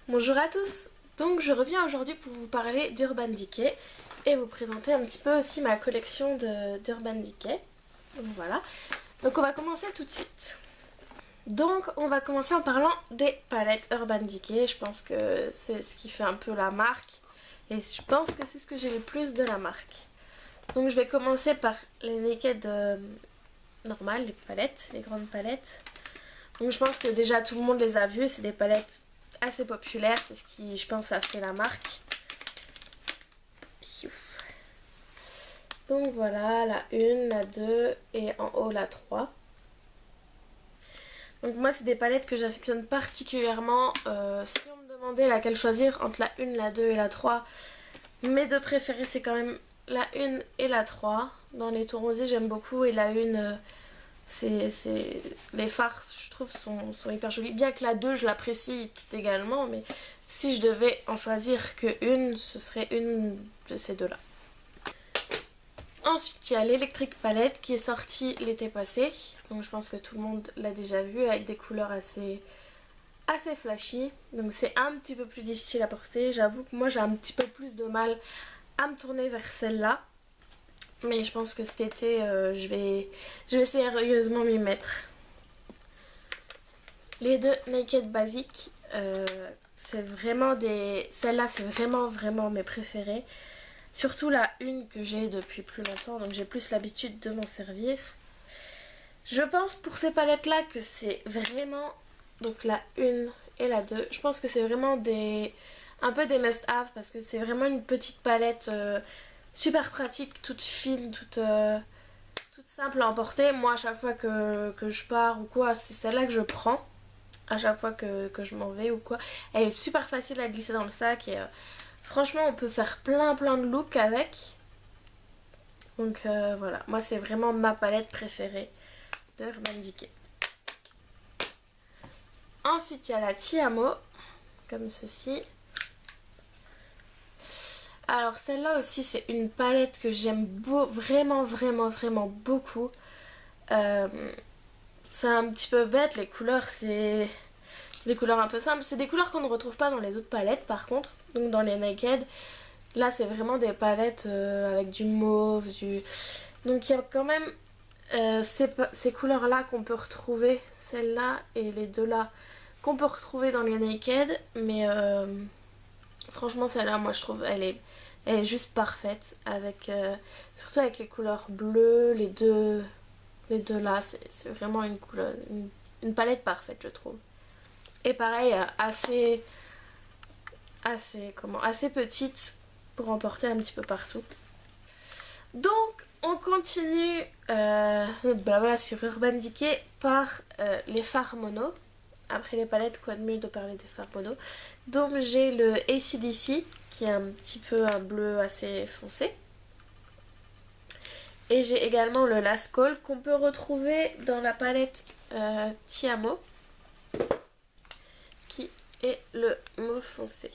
Bonjour à tous, donc je reviens aujourd'hui pour vous parler d'Urban Decay et vous présenter un petit peu aussi ma collection d'Urban Decay. Donc voilà, donc on va commencer tout de suite. Donc on va commencer en parlant des palettes Urban Decay, je pense que c'est ce qui fait un peu la marque et je pense que c'est ce que j'ai le plus de la marque. Donc je vais commencer par les Naked normales, les palettes, les grandes palettes. Donc je pense que déjà tout le monde les a vues, c'est des palettes assez populaires, c'est ce qui je pense a fait la marque. Donc voilà, la 1, la 2 et en haut la 3. Donc moi c'est des palettes que j'affectionne particulièrement. Si on me demandait laquelle choisir entre la 1, la 2 et la 3, mes deux préférées c'est quand même la 1 et la 3. Dans les tons rosés j'aime beaucoup et la 1... les fards je trouve sont hyper jolis, bien que la 2 je l'apprécie tout également, mais si je devais en choisir que une, ce serait une de ces deux là. Ensuite il y a l'Electric Palette qui est sortie l'été passé, donc je pense que tout le monde l'a déjà vu, avec des couleurs assez flashy, donc c'est un petit peu plus difficile à porter. J'avoue que moi j'ai un petit peu plus de mal à me tourner vers celle-là. Mais je pense que cet été, je vais sérieusement m'y mettre. Les deux Naked Basic, c'est vraiment des... Celle-là, c'est vraiment mes préférées. Surtout la 1 que j'ai depuis plus longtemps, donc j'ai plus l'habitude de m'en servir. Je pense pour ces palettes-là que c'est vraiment... Donc la 1 et la 2, je pense que c'est vraiment un peu des must-have parce que c'est vraiment une petite palette... super pratique, toute fine, toute simple à emporter. Moi à chaque fois que je pars ou quoi, c'est celle-là que je prends. À chaque fois que je m'en vais ou quoi. Elle est super facile à glisser dans le sac et franchement on peut faire plein de looks avec. Donc voilà, moi c'est vraiment ma palette préférée de Urban Decay. Ensuite il y a la Tiamo, comme ceci. Alors celle-là aussi c'est une palette que j'aime vraiment beaucoup. C'est un petit peu bête, les couleurs c'est des couleurs un peu simples. C'est des couleurs qu'on ne retrouve pas dans les autres palettes par contre. Donc dans les Naked, là c'est vraiment des palettes avec du mauve, donc il y a quand même ces couleurs là qu'on peut retrouver, celle-là et les deux là qu'on peut retrouver dans les Naked. Mais franchement celle-là moi je trouve elle est juste parfaite, avec surtout avec les couleurs bleues, les deux là, c'est vraiment une palette parfaite je trouve. Et pareil, assez petite pour emporter un petit peu partout. Donc on continue notre blabla sur Urban Decay par les fards mono. Après les palettes, quoi de mieux de parler des fards mono. Donc j'ai le AC/DC qui est un petit peu un bleu assez foncé. Et j'ai également le Last Call qu'on peut retrouver dans la palette Tiamo, qui est le mauve foncé.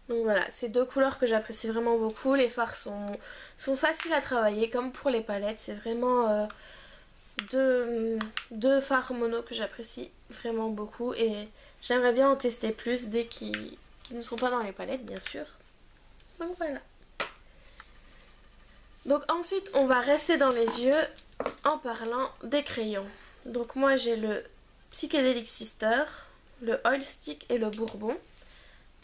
Donc voilà, c'est deux couleurs que j'apprécie vraiment beaucoup. Les fards sont faciles à travailler comme pour les palettes. C'est vraiment deux fards mono que j'apprécie vraiment beaucoup. Et j'aimerais bien en tester plus dès qu'ils ne sont pas dans les palettes bien sûr. Donc voilà. Donc ensuite on va rester dans les yeux en parlant des crayons. Donc moi j'ai le Psychedelic Sister, le Oil Stick et le Bourbon.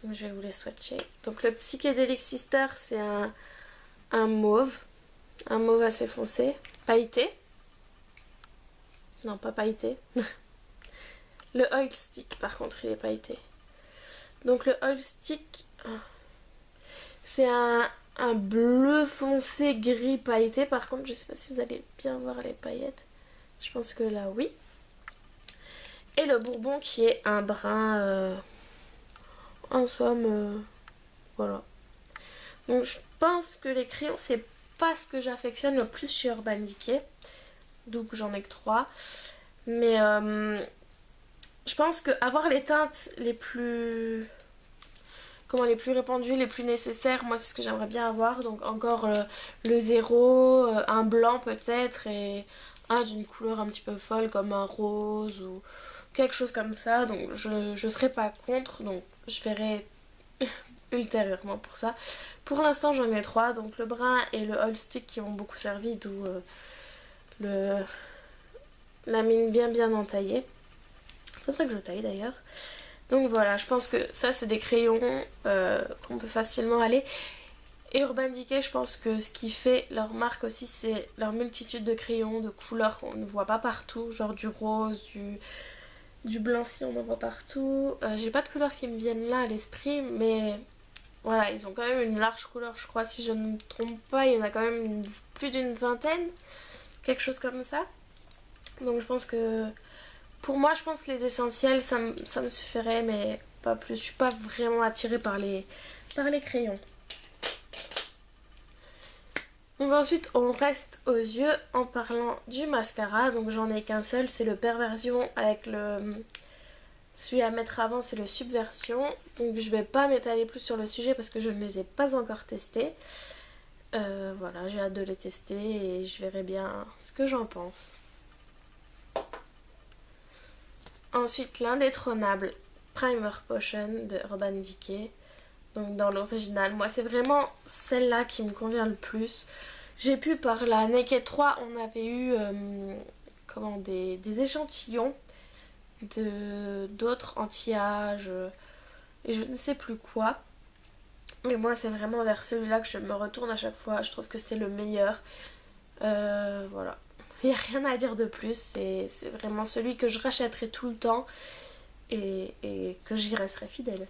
Donc je vais vous les swatcher. Donc le Psychedelic Sister c'est un mauve assez foncé, pailleté. Non pas pailleté. Le Oil Stick par contre il est pailleté. Donc le Oil Stick c'est un bleu foncé gris pailleté. Par contre je sais pas si vous allez bien voir les paillettes, je pense que là oui. Et le Bourbon qui est un brun en somme voilà. Donc je pense que les crayons c'est pas ce que j'affectionne le plus chez Urban Decay, d'où que j'en ai que 3. Mais je pense que avoir les teintes les plus répandues, les plus nécessaires, moi c'est ce que j'aimerais bien avoir. Donc encore le 0, un blanc peut-être et un d'une couleur un petit peu folle comme un rose ou quelque chose comme ça. Donc je serais pas contre. Donc je verrai ultérieurement pour ça. Pour l'instant j'en ai 3, donc le brun et le All Stick qui m'ont beaucoup servi, d'où la mine bien entaillée. Faudrait que je taille d'ailleurs. Donc voilà, je pense que ça c'est des crayons qu'on peut facilement aller. Et Urban Decay, je pense que ce qui fait leur marque aussi, c'est leur multitude de crayons, de couleurs qu'on ne voit pas partout, genre du rose, du blanc si on en voit partout. J'ai pas de couleurs qui me viennent là à l'esprit, mais voilà, ils ont quand même une large couleur, je crois, si je ne me trompe pas, il y en a quand même plus d'une vingtaine, quelque chose comme ça. Donc je pense que, pour moi, je pense que les essentiels, ça me suffirait, mais pas plus. Je suis pas vraiment attirée par les crayons. Donc ensuite on reste aux yeux en parlant du mascara. Donc j'en ai qu'un seul, c'est le Perversion avec celui à mettre avant, c'est le Subversion. Donc je vais pas m'étaler plus sur le sujet parce que je ne les ai pas encore testés. Voilà, j'ai hâte de les tester et je verrai bien ce que j'en pense. Ensuite l'indétrônable Primer Potion de Urban Decay. Donc dans l'original, moi c'est vraiment celle-là qui me convient le plus. J'ai pu par la Naked 3, on avait eu des échantillons d'autres anti-âge et je ne sais plus quoi. Mais moi c'est vraiment vers celui-là que je me retourne à chaque fois. Je trouve que c'est le meilleur. Voilà. Il n'y a rien à dire de plus. C'est vraiment celui que je rachèterai tout le temps et que j'y resterai fidèle.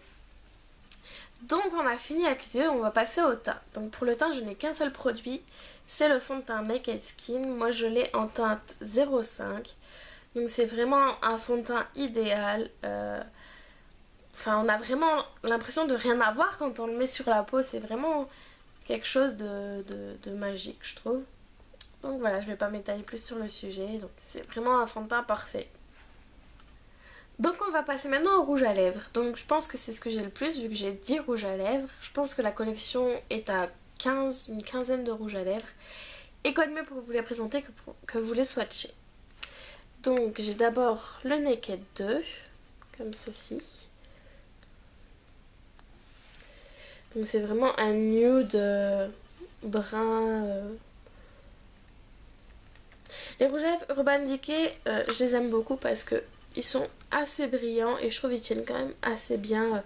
Donc on a fini avec les yeux, on va passer au teint. Donc pour le teint je n'ai qu'un seul produit, c'est le fond de teint Naked Skin. Moi je l'ai en teinte 05. Donc c'est vraiment un fond de teint idéal. Enfin on a vraiment l'impression de rien avoir quand on le met sur la peau. C'est vraiment quelque chose de magique je trouve. Donc voilà, je ne vais pas m'étaler plus sur le sujet. Donc c'est vraiment un fond de teint parfait. Donc on va passer maintenant au rouge à lèvres. Donc je pense que c'est ce que j'ai le plus vu que j'ai 10 rouges à lèvres. Je pense que la collection est à une quinzaine de rouges à lèvres. Et quoi de mieux pour vous les présenter que vous les swatcher. Donc j'ai d'abord le Naked 2, comme ceci. Donc c'est vraiment un nude brun. Les rouges à lèvres Urban Decay, je les aime beaucoup parce que ils sont assez brillants et je trouve qu'ils tiennent quand même assez bien.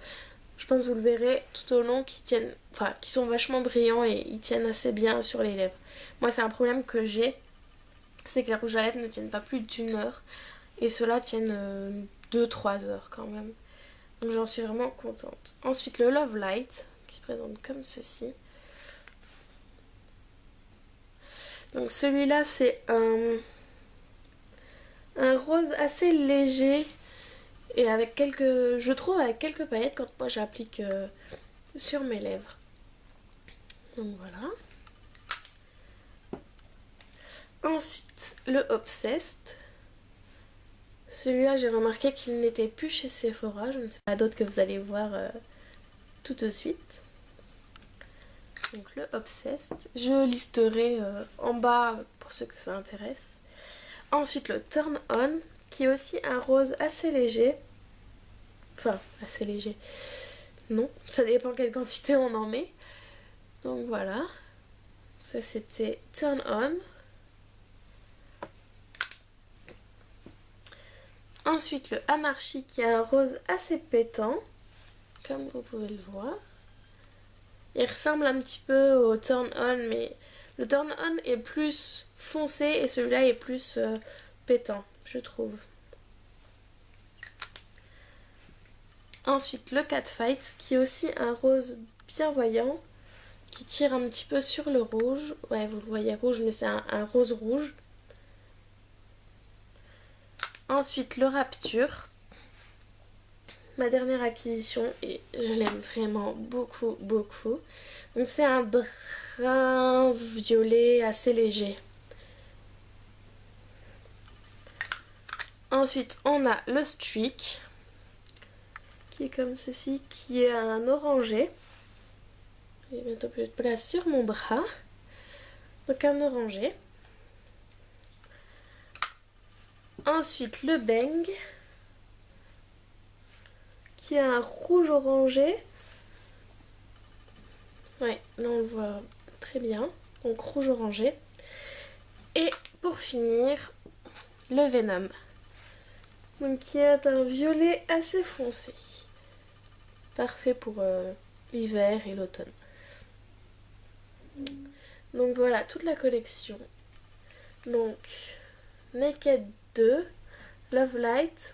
Je pense que vous le verrez tout au long qu'ils sont vachement brillants et ils tiennent assez bien sur les lèvres. Moi c'est un problème que j'ai, c'est que les rouges à lèvres ne tiennent pas plus d'une heure et ceux-là tiennent 2-3 heures quand même. Donc j'en suis vraiment contente. Ensuite le Love Light qui se présente comme ceci. Donc celui-là c'est un rose assez léger et avec je trouve avec quelques paillettes quand moi j'applique sur mes lèvres. Donc voilà. Ensuite le Obsessed. Celui-là j'ai remarqué qu'il n'était plus chez Sephora. Je ne sais pas d'autres que vous allez voir tout de suite. Donc le Obsessed. Je listerai en bas pour ceux que ça intéresse. Ensuite le Turn On, qui est aussi un rose assez léger. Enfin, assez léger. Non, ça dépend quelle quantité on en met. Donc voilà. Ça c'était Turn On. Ensuite le Anarchy, qui est un rose assez pétant, comme vous pouvez le voir. Il ressemble un petit peu au Turn On, mais le Turn On est plus foncé et celui-là est plus pétant, je trouve. Ensuite le Catfight, qui est aussi un rose bien voyant, qui tire un petit peu sur le rouge. Ouais, vous le voyez rouge, mais c'est un rose rouge. Ensuite le Rapture, ma dernière acquisition et je l'aime vraiment beaucoup. Donc c'est un brun violet assez léger. Ensuite on a le Streak, qui est comme ceci, qui est un orangé. Je vais mettre un peu de place sur mon bras. Donc un orangé. Ensuite le Bang, qui est un rouge orangé. Ouais, là on le voit très bien. Donc rouge orangé. Et pour finir, le Venom. Donc qui est un violet assez foncé. Parfait pour l'hiver et l'automne. Donc voilà toute la collection. Donc Naked 2, Love Light,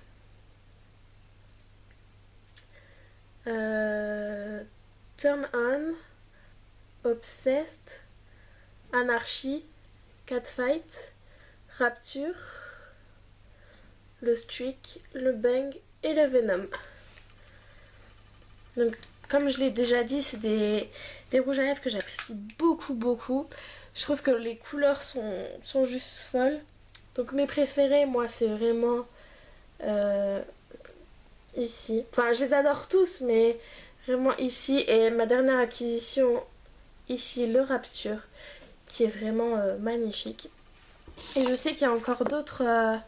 Turn On, Obsessed, Anarchy, Catfight, Rapture, le Streak, le Bang et le Venom. Donc comme je l'ai déjà dit, c'est des rouges à lèvres que j'apprécie beaucoup. Je trouve que les couleurs sont juste folles. Donc mes préférés, moi, c'est vraiment ici. Enfin, je les adore tous, mais vraiment ici. Et ma dernière acquisition, ici, le Rapture, qui est vraiment magnifique. Et je sais qu'il y a encore d'autres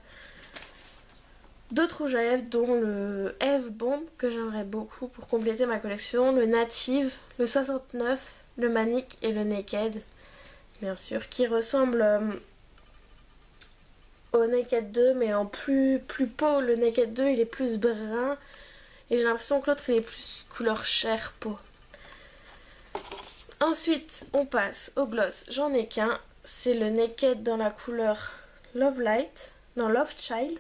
rouges à lèvres, dont le Eve Bomb, que j'aimerais beaucoup pour compléter ma collection. Le Native, le 69, le Manic et le Naked, bien sûr, qui ressemblent au Naked 2, mais en plus peau. Le Naked 2, il est plus brun. Et j'ai l'impression que l'autre, il est plus couleur chair peau. Ensuite, on passe au gloss. J'en ai qu'un. C'est le Naked dans la couleur Love Light. Non, Love Child.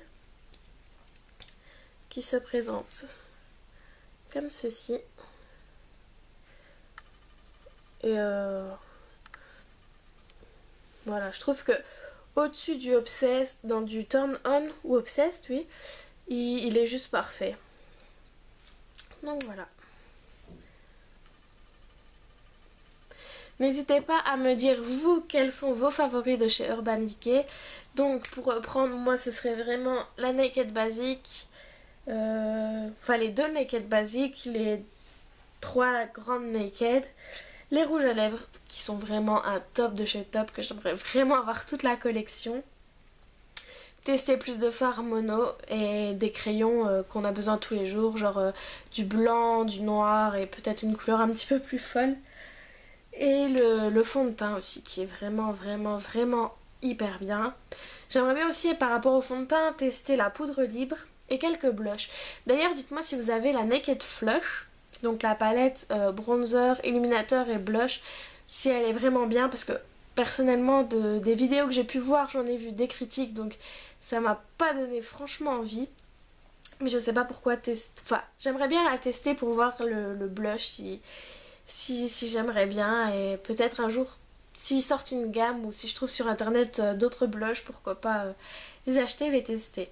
Qui se présente comme ceci. Et voilà, je trouve que au-dessus du Obsessed, dans du Turn On ou Obsessed, oui, il est juste parfait. Donc voilà. N'hésitez pas à me dire, vous, quels sont vos favoris de chez Urban Decay. Donc pour reprendre, moi ce serait vraiment la Naked Basic, enfin les 2 Naked Basic, les 3 grandes Naked, les rouges à lèvres qui sont vraiment un top de chez top, que j'aimerais vraiment avoir toute la collection. Tester plus de fards mono et des crayons qu'on a besoin tous les jours, genre du blanc, du noir et peut-être une couleur un petit peu plus folle. Et le fond de teint aussi qui est vraiment hyper bien. J'aimerais bien aussi par rapport au fond de teint tester la poudre libre et quelques blushs. D'ailleurs dites-moi si vous avez la Naked Flush, donc la palette bronzer, illuminateur et blush, si elle est vraiment bien, parce que personnellement des vidéos que j'ai pu voir, j'en ai vu des critiques, donc ça m'a pas donné franchement envie. Mais je sais pas pourquoi tester. Enfin, j'aimerais bien la tester pour voir le blush si j'aimerais bien, et peut-être un jour s'ils sortent une gamme ou si je trouve sur internet d'autres blushs, pourquoi pas les acheter et les tester.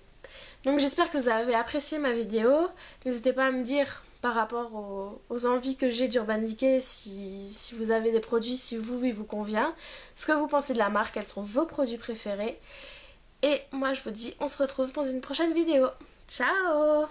Donc j'espère que vous avez apprécié ma vidéo. N'hésitez pas à me dire par rapport aux envies que j'ai d'Urban Decay, si vous avez des produits, si il vous convient, ce que vous pensez de la marque, quels sont vos produits préférés. Et moi je vous dis, on se retrouve dans une prochaine vidéo. Ciao!